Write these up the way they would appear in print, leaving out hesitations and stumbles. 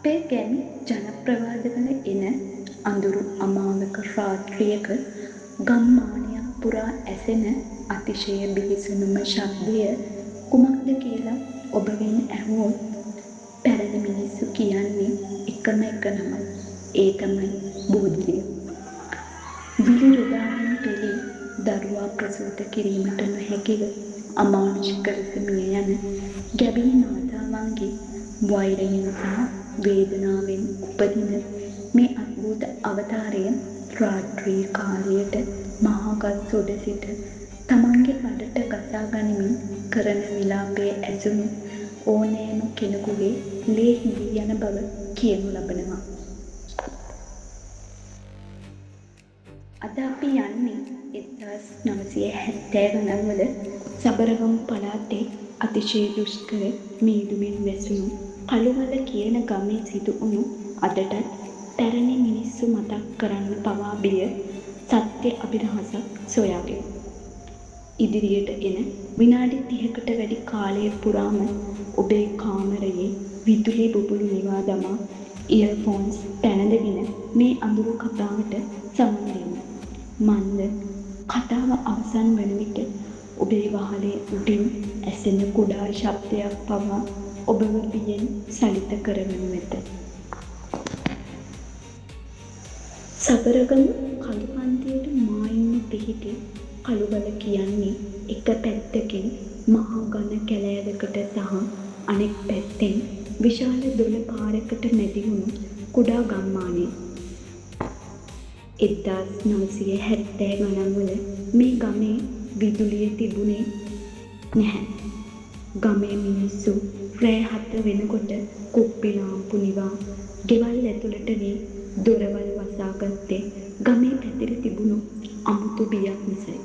අපේ ගැමි ජනප්‍රවාදවල එන අඳුරු අමාවක රාත්‍රියක ගම්මානයක් පුරා ඇසෙන අතිශය බිහිසුණුම ශබ්දය කුමක්ද කියලා ඔබගෙන් ඇහුවොත් පැරණි මිනිස්සු කියන්නේ එකම එක නම. ඒ තමයි බූදලිය. විලි රුදාවෙන් පෙළි දරුවා ප්‍රසූත කිරීමට නොහැකිව අමානුෂික ලෙස මිය යන ගැබිණි මාතාවන්ගේ වෛරයෙන් සහ වේදනාවෙන් උපදින මේ අද්භූත අවතාරය රාත්‍රී කාලයට මහගස් උඩ සිට තමන්ගේ බඩට ගසා ගනිමින් කරන විලාපයේ ඇසුණු ඕනෑම කෙනෙකුගේ ලේ හිඳී යන බව කියනු ලබනවා. අද අපි යන්නේ 1970 ගණන්වල සබරගමු පළාතේ අතිශය දුෂ්කර මීදුමින් වැසුණු කළුවල කියන ගමේ සිදු වුණු අදටත් පැරණි මිනිස්සු මතක් කරන්න පවා බිය සත්‍ය අභිරහසක් සොයාගෙන. ඉදිරියට එන විනාඩි 30කට වැඩි කාලය පුරාම ඔබේ කාමරයේ විදුලි බුබුලු නිවා දමා ඉයර්ෆෝන්ස් පැනඳගෙන මේ අඳුරු කතාවට සමන් දෙන්න. මන්ද කතාව අවසන් වන විට ඔබේ වහලේ උඩින් ඇසෙන කුඩා ශබ්දයක් පවා ඔබව බියෙන් සලිත කරවනු ඇත. සබරගමු කළුපන්තියට මායිම්ම පිහිටි කළුවල කියන්නේ එක පැත්තකින් මහා ඝන කැලෑවකට සහ අනෙක් පැත්තෙන් විශාල දොළ පාරකට මැදි වුණු කුඩා ගම්මානයක්. 1970 ගණන්වල මේ ගමේ විදුලිය තිබුණේ නැහැ. ගමේ මිනිස්සු රෑ 7 වෙනකොට කුප්පි ලාම්පු නිවා ගෙවල් ඇතුළට වී දොරවල් වසාගත්තේ ගමේ පැතිර තිබුණු අමුතු බියක් නිසයි.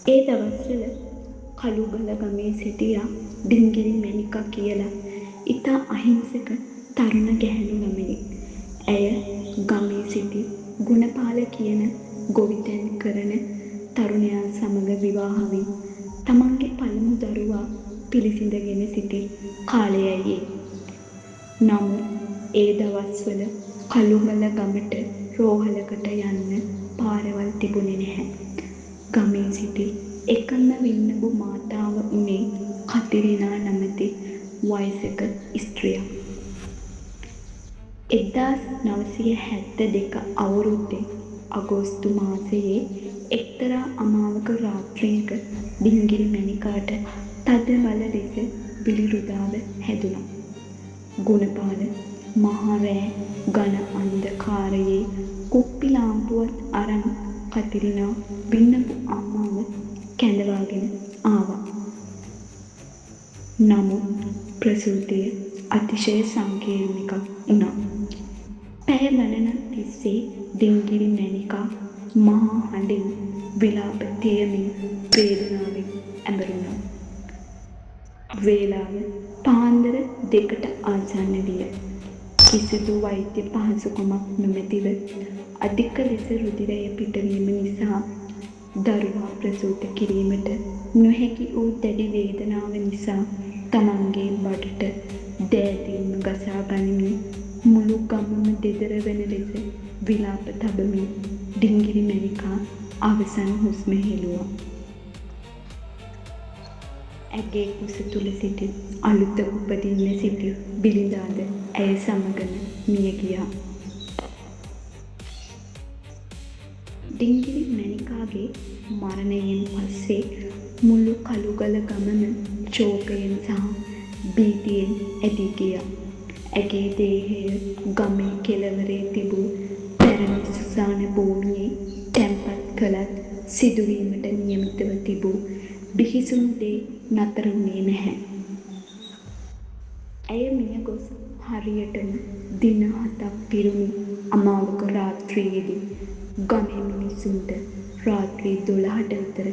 ඒ දවස්වල කළුගල ගමේ සිටියා ඩිංගිරි මැණිකා කියලා ඉතා අහිංසක තරුණ ගැහැණු ළමයෙක්. ඇය ගමේ සිටි ගුණපාල කියන ගොවිතැන් කරන තරුණයා සමග විවාහ වී තමන්ගේ පළමු දරුවා පිළිසිඳගෙන සිටි කාලයයි. නමුත් ඒ දවස්වල කළුගල ගමට රෝහලකට යන්න පාරවල් තිබුණේ නැහැ. ගමේ සිටි එකම වින්නඹු මාතාව උනේ කතිරිනා නමැති වයසක ස්ත්‍රියක්. 1972 අවුරුද්දේ අගෝස්තු මාසයේ එක්තරා අමාවක රාත්‍රියක ඩිංගිරි මැණිකාට තද බල ලෙස විලි රුදාව හැදුණා. ගුණපාල මහා රෑ ඝන අන්ධකාරයේ කුප්පි ලාම්පුවත් අරන් කතිරිනා වින්නඹු අම්මාව කැඳවාගෙන ආවා. නමුත් ප්‍රසූතිය අතිශය සංකීර්ණ එකක් වුණා. පැය ගණනක් තිස්සේ ඩිංගිරි මැණිකා මහා හඬින් විලාප තියමින් වේදනාවෙන් ඇඹරුණා. වේලාව පාන්දර 2ට ආසන්න විය. කිසිදු වෛද්‍ය පහසුකමක් නොමැතිව අධික ලෙස රුධිරය පිටවීම නිසා දරුවා ප්‍රසූත කිරීමට නොහැකි වූ දැඩි වේදනාව නිසා තමන්ගේ බඩට දෑතින්ම ගසා ගනිමින් මුළු ගමම දෙදර වෙන ලෙස විලාප තබමින් ඩිංගිරි මැණිකා අවසන් හුස්ම හෙළුවා. ඇගේ කුස තුල සිටි අලුත උපදින්න සිටි බිරිඳාද ඇය සමගම මිය ගියා. ඩිංගිරි මැණිකාගේ මරණයෙන් පස්සේ මුළු කළුගල ගමම ශෝකයෙන් සහ භීතියෙන් ඇදී ගියා. ඇගේ දේහය ගමේ කෙළවරේ තිබූ පැරණි සුසාන භූමියේ තැන්පත් කළත් සිදුවීමට නියමිතව තිබූ බිහිසුණු දේ නතර වුණේ නැහැ. ඇය මිය ගොස් හරියටම දින 7ක් පිරුණු අමාවක රාත්‍රියේදී ගමේ මිනිසුන්ට රාත්‍රී 12ට විතර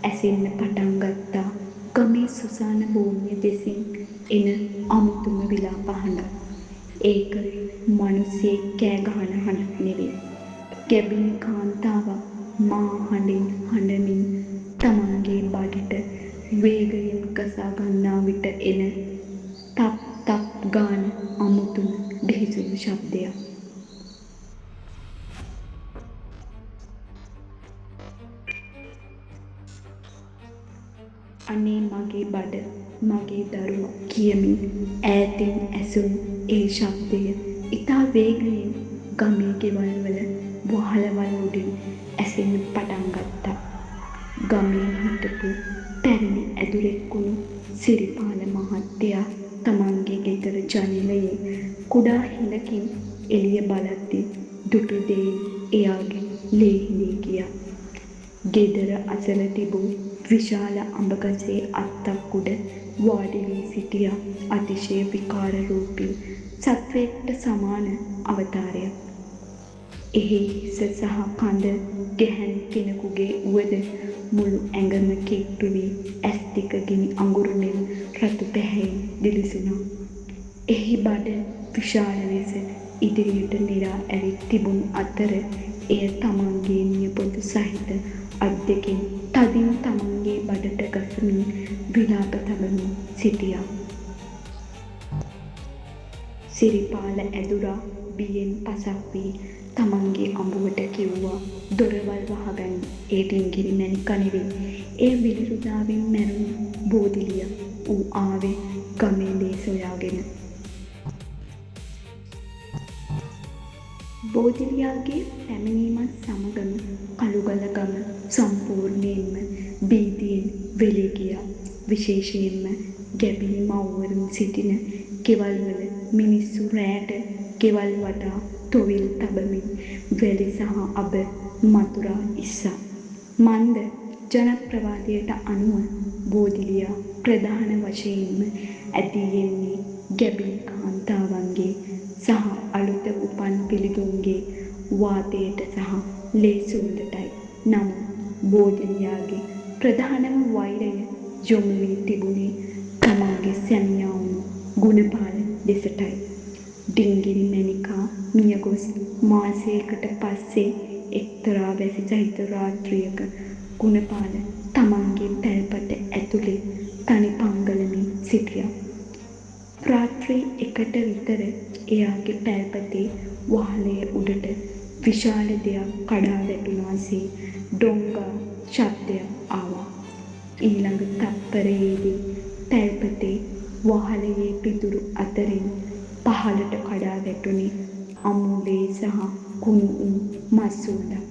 ඇසෙන්න පටන් ගත්තා ගමේ සුසාන භූමිය දෙසින් එන අමුතුම විලාප හඬ. ඒක මිනිස්සෙක් කෑ ගහන හඬක් නෙවෙයි. ගැබිණි කාන්තාවක් මා හඬින් හඬමින් තමන්ගේ බඩට වේගයෙන් ගසා ගන්නා විට එන තප් තප් ගාන අමුතුම බිහිසුණු ශබ්දයක්. අනේ මගේ බඩ, මගේ දරුවා කියමින් ඈතින් ඇසුණු ඒ ශබ්දය ඉතා වේගයෙන් ගමේ ගෙවල් වල වහලවල් උඩින් ඇසෙන්න පටන් ගත්තා. ගමේ හිටපු පැරණි ඇදුරෙක් වුණු සිරිපාල මහත්තයා තමන්ගේ ගෙදර ජනෙලයේ කුඩා හිලකින් එළිය බලද්දී දුටු දෙයින් එයාගේ ලේ හිඳී ගියා. ගෙදර අසල තිබූ විශාල අඹගසේ අත්තක් උඩ වාඩි වී සිටියා අතිශය විකාර රූපී සත්වයෙක්ට සමාන අවතාරයක්. එහි හිස සහ කඳ ගැහැණු කෙනෙකුගේ වුවද මුළු ඇඟම කිට්ටු වී ඇස් දෙක ගිනි අඟුරු මෙන් රතු පැහැයෙන් දිලිසුණා. එහි බඩ විශාල ලෙස ඉදිරියට නිරා ඇවිත් තිබුණු අතර එය තමන්ගේ නියපොතු සහිත අත් දෙකින් තදින් තමන්ගේ බඩට ගසමින් විලාප තබමින් සිටියා. සිරිපාල ඇදුරා බියෙන් පසක් වී තමන්ගේ අඹුවට කිව්වා දොරවල් වහගන්න ඒ ඩිංගිරි මැණිකා නෙවෙයි. ඒ විලිරුදාවෙන් මැරුණු බෝධිලිය. ඌ ආවේ ගමේ ලේ සොයාගෙන. බෝධිලියාගේ පැමිණීමත් සමගම කළුගල ගම සම්පූර්ණයෙන්ම බීතියෙන් වෙලී ගියා. විශේෂයෙන්ම ගැබිණි මව්වරුන් සිටින ගෙවල්වල මිනිස්සු රෑට ගෙවල් වටා තොවිල් තබමින් වැලි සහ අබ මතුරා ඉස්සා. මන්ද ජනප්‍රවාදයට අනුව බෝධිලියා ප්‍රධාන වශයෙන්ම ඇදී එන්නේ ගැබිණි කාන්තාවන්ගේ සහ අලුත උපන් පිළිතුන්ගේ වාතයට සහ ලේ සුවඳටයි. නමුත් බෝධිලියාගේ ප්‍රධානම වෛරය යොමු වී තිබුණේ තමාගේ සැමියා වුණු ගුණපාල දෙසටයි. ඩිංගිරි මැණිකා මියගොස් මාසයකට පස්සේ එක්තරා වැසි සහිත රාත්‍රියක ගුණපාල තමන්ගේ පැල්පත ඇතුලේ තනි පංගලමින් සිටියා. රාත්‍රී 1ට විතර එයාගේ පැල්පතේ වහලේ උඩට විශාල දෙයක් කඩා වැටුණාසේ ඩොංගා ශබ්දයක් ආවා. ඊළඟ තත්පරයේදී පැල්පතේ වහලේ පිදුරු අතරින් පහළට කඩා වැටුණේ අමුලේ සහ කුණු මස් උණ්ඩක්.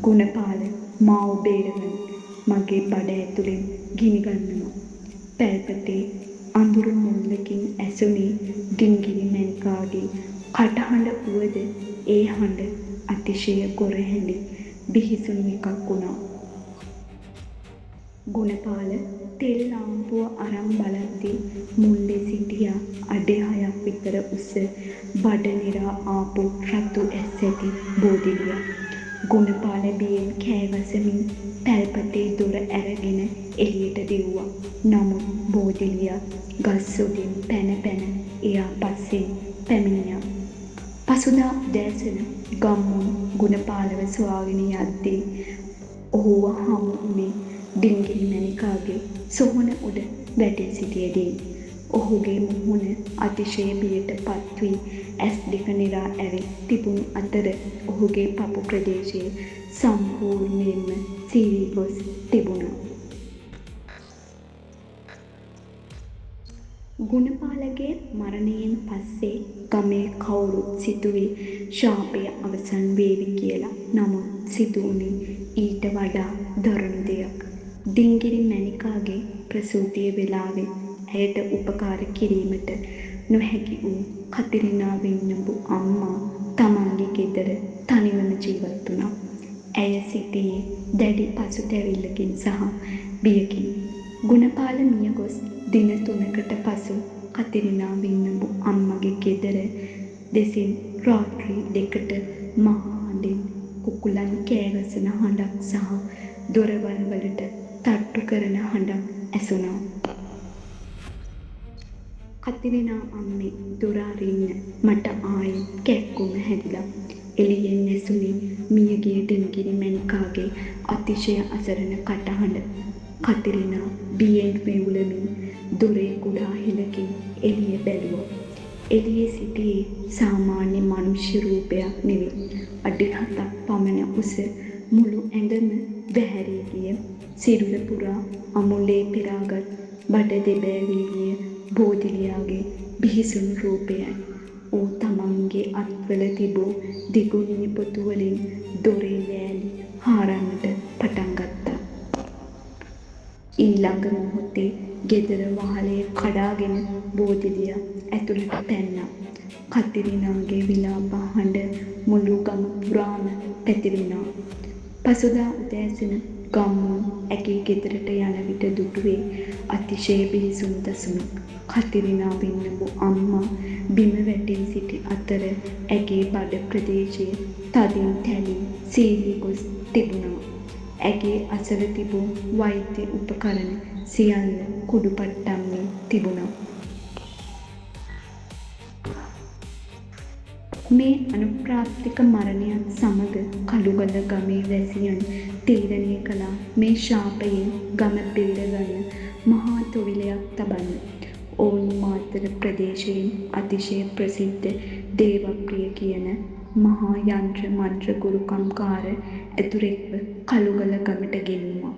ගුණපාල මාව බේරගන්න, මගේ බඩ ඇතුලෙන් ගිනි ගන්නවා. පැල්පතේ අඳුරු මුල්ලකින් ඇසුනේ ඩිංගිරි මැණිකාගේ කටහඬ වුවද ඒ හඬ අතිශය ගොරහැඬි බිහිසුණු එකක් වුණා. ගුණපාල තෙල් ලාම්පුව අරන් බලද්දී මුල්ලේ සිටියා අඩි 6ක් විතර උස බඩ නිරා ආපු රතු ඇස් ඇති බෝධිලියා. ගුණපාල බියෙන් කෑගසමින් පැල්පතේ දොර ඇරගෙන එළියට දිව්වා. නමුත් බෝධිලියා ගස් උඩින් පැන පැන එයා පස්සෙන් පැමිණියා. පසුදා උදෑසන ගම්මුන් ගුණපාලව සොයාගෙන යද්දී ඔහුව හමු වුණේ ඩිංගිරි මැණිකාගේ සොහොන උඩ වැටී සිටියදී. ඔහුගේ මුහුණ අතිශය බියට පත් වී ඇස් දෙක නිරා ඇවිත් තිබුණු අතර ඔහුගේ පපු ප්‍රදේශයේ සම්පූර්ණයෙන්ම සීරී ගොස් තිබුණා. ගුණපාලගේ මරණයෙන් පස්සේ ගමේ කවුරුත් සිතුවේ ශාපය අවසන් වේවි කියලා. නමුත් සිදු වුණේ ඊට වඩා දරුණු දෙයක්. ඩිංගිරි මැණිකාගේ ප්‍රසූතිය වෙලාවේ ඇයට උපකාර කිරීමට නොහැකි වූ කතිරිනා වෙන්නඹු අම්මා තමන්ගේ ගෙදර තනිවම ජීවත් වුණා. ඇය සිටියේ දැඩි පසුතැවිල්ලකින් සහ බියකින්. ගුණපාල මියගොස් දින 3කට පසු කතිරිනා වෙන්නඹු අම්මගේ ගෙදර දෙසින් රාත්‍රී 2ට මහා හඬින් කුකුලන් කෑගසන හඬක් සහ දොරවල් වලට තට්ටු කරන හඬක් ඇසුණා. කතිරිනා අම්මේ දොර අරින්න මට ආයෙත් කැක්කුම හැදිලා. එළියෙන් ඇසුනේ මියගිය ඩිංගිරි මැණිකාගේ අතිශය අසරණ කටහඬ. කතිරිනා බියෙන් වෙවුලමින් දොරේ කුඩා හිලකින් එළිය බැලුවා. එළියේ සිටියේ සාමාන්‍ය මනුෂ්‍ය රූපයක් නෙවෙයි. අඩි 7ක් පමණ උස මුළු ඇඟම වැහැරී ගිය සිරුර පුරා අමුලේ පිරාගත් බඩ දෙබෑවී ගිය බෝධිලියාගේ බිහිසුණු රූපයයි. ඌ තමන්ගේ අත්වල තිබූ දිගු නියපොතු වලින් දොරේ ලෑලි හාරන්නට පටන් ගත්තා. ඊළඟ මොහොතේ ගෙදර වහලය කඩාගෙන බෝධිලියා ඇතුළට පැන්නා. කතිරිනාගේ විලාප හඬ මුළු ගම පුරාම පැතිරුණා. පසුදා උදෑසන ගම්මුන් ඇගේ ගෙදරට යන විට දුටුවේ අතිශය බිහිසුණු දසුනක්. කතිරිනා වෙන්නඹු අම්මා බිම වැටී සිටි අතර ඇගේ බඩ ප්‍රදේශය තදින් තැලී සීලී ගොස් තිබුණා. ඇගේ අසල තිබූ වෛද්‍ය උපකරණ සියල්ල කුඩුපට්ටම්මේ තිබුණා. මේ අනුප්‍රාප්තික මරණයත් සමග කළුගල ගමේ වැසියන් තීරණය කළා මේ ශාපයෙන් ගම බේරගන්න මහා තොවිලයක් තබන්න. ඔවුන් මාතර ප්‍රදේශයෙන් අතිශය ප්‍රසිද්ධ දේවප්‍රිය කියන මහා යන්ත්‍ර මන්ත්‍ර ගුරුකම්කාර ඇදුරෙක්ව කළුගල ගමට ගෙන්නුවා.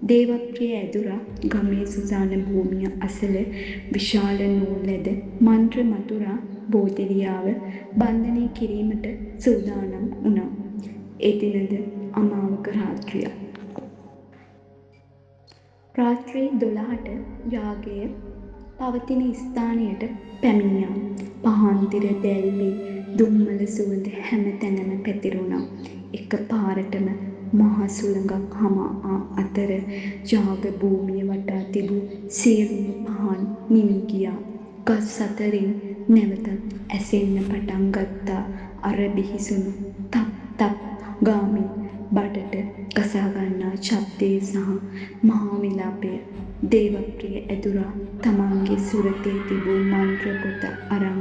දේවප්‍රිය ඇදුරා ගමේ සුසාන භූමිය අසල විශාල නූල් ඇද මන්ත්‍ර මතුරා බෝධිලියාව බන්ධනය කිරීමට සූදානම් වුණා. එදිනද අමාවක රාත්‍රියක්. රාත්‍රී 12ට යාගය පවතින ස්ථානයට පැමිණියා. පහන්තිර දැල්වී දුම්මල සුවඳ හැම තැනම පැතිරුණා. එක පාරටම මහ සුළඟක් හමා අතර යාග භූමිය වටා තිබූ සියලුම පහන් නිවි ගියා. ගස් අතරින් නැවතත් ඇසෙන්න පටන් ගත්තා අර බිහිසුණු තප් තප් ගාමින් බඩට ගසා ගන්නා ශබ්දය සහ මහා විලාපය. දේවප්‍රිය ඇදුරා තමන්ගේ සුරතේ තිබූ මන්ත්‍ර පොත අරන්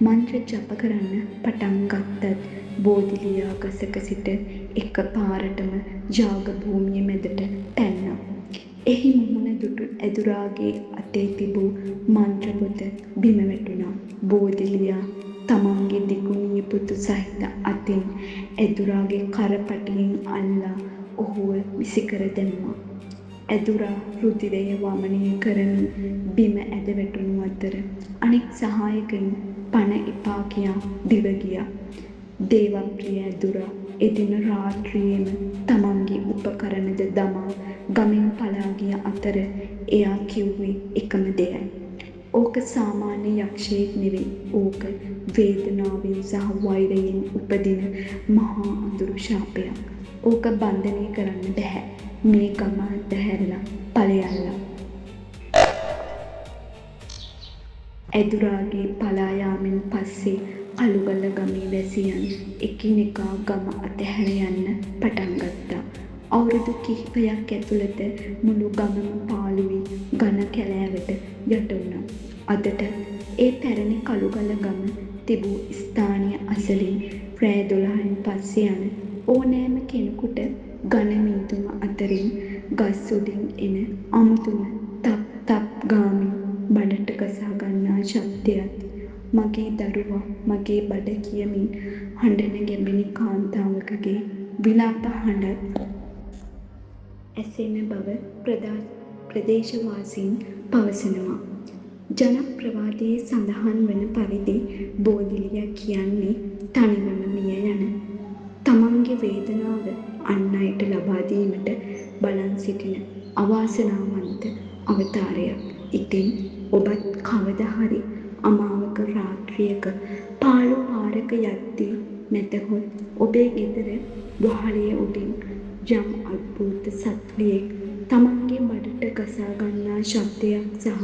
මන්ත්‍ර ජප කරන්න පටන් ගත්තත් බෝධිලියා ගසක සිට එක පාරටම යාග භූමිය මැදට පැන්නා. එහි මුහුණ දුටු ඇදුරාගේ අතේ තිබූ මන්ත්‍ර පොත බිම වැටුණා. බෝධිලියා තමන්ගේ දිගු නියපොතු සහිත අතින් ඇදුරාගේ කරපටියෙන් අල්ලා ඔහුව විසිකර දැමුවා. ඇදුරා රුධිරය වමනය කරමින් බිම ඇද වැටුණු අතර අනෙක් සහායකයින් පණ එපා කියා දිව ගියා. දේවප්‍රිය ඇදුරා එදින රාත්‍රියේම තමන්ගේ උපකරණද දමා ගමෙන් පලා ගිය අතර එයා කිව්වේ එකම දෙයයි. ඕක සාමාන්‍ය යක්ෂයෙක් නෙවෙයි. ඕක වේදනාවෙන් සහ වෛරයෙන් උපදින මහා අඳුරු ශාපයක්. ඕක බන්ධනය කරන්න බැහැ. මේ ගම අතහැරලා ඵලයල්ලා. ඇදුරාගේ පලා යාමෙන් පස්සේ කළුගල ගමේ වැසියන් එකිනෙකා ගම අතහැර යන්න පටන් ගත්තා. අවුරුදු කිහිපයක් ඇතුළත මුළු ගමම පාළු වී ඝන කැලෑවට යට වුණා. අදට ඒ පැරණි කළුගල ගම තිබූ ස්ථානය අසලින් රෑ 12න් පස්සේ යන ඕනෑම කෙනෙකුට ඝන මීදුම අතරින් ගස් උඩින් එන අමුතුම තප් තප් ගාමින් බඩට ගසා ගන්නා ශබ්දයත් මගේ දරුවා මගේ බඩ කියමින් හඬන ගැඹෙන කාන්තාවකගේ විලාප හඬත් ඇසෙන බව ප්‍රදේශවාසීන් පවසනවා. ජනප්‍රවාදයේ සඳහන් වන පරිදි බෝධිලියා කියන්නේ තනිවම මිය යන තමන්ගේ වේදනාව අන් අයට ලබා දීමට බලන් සිටින අවාසනාවන්ත අවතාරයක්. ඉතින් ඔබත් කවදා හරි අමාවක රාත්‍රියක පාළු පාරක යද්දී නැතහොත් ඔබේ ගෙදර වහලය උඩින් යම් අද්භූත සත්වයෙක් තමන්ගේ බඩට ගසා ගන්නා ශබ්දයක් සහ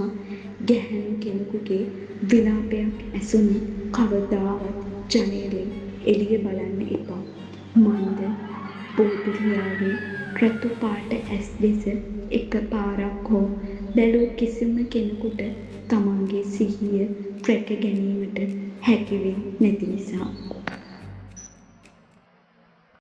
ගැහැණු කෙනෙකුගේ විලාපයක් ඇසුණු කවදාවත් ජනේලෙන් එළිය බලන්න එපා. මන්ද බෝධිලියාගේ රතු පාට ඇස් දෙස එක පාරක් හෝ බැලූ කිසිම කෙනෙකුට තමන්ගේ සිහිය රැක ගැනීමට හැකිවෙන්නේ නැති නිසා.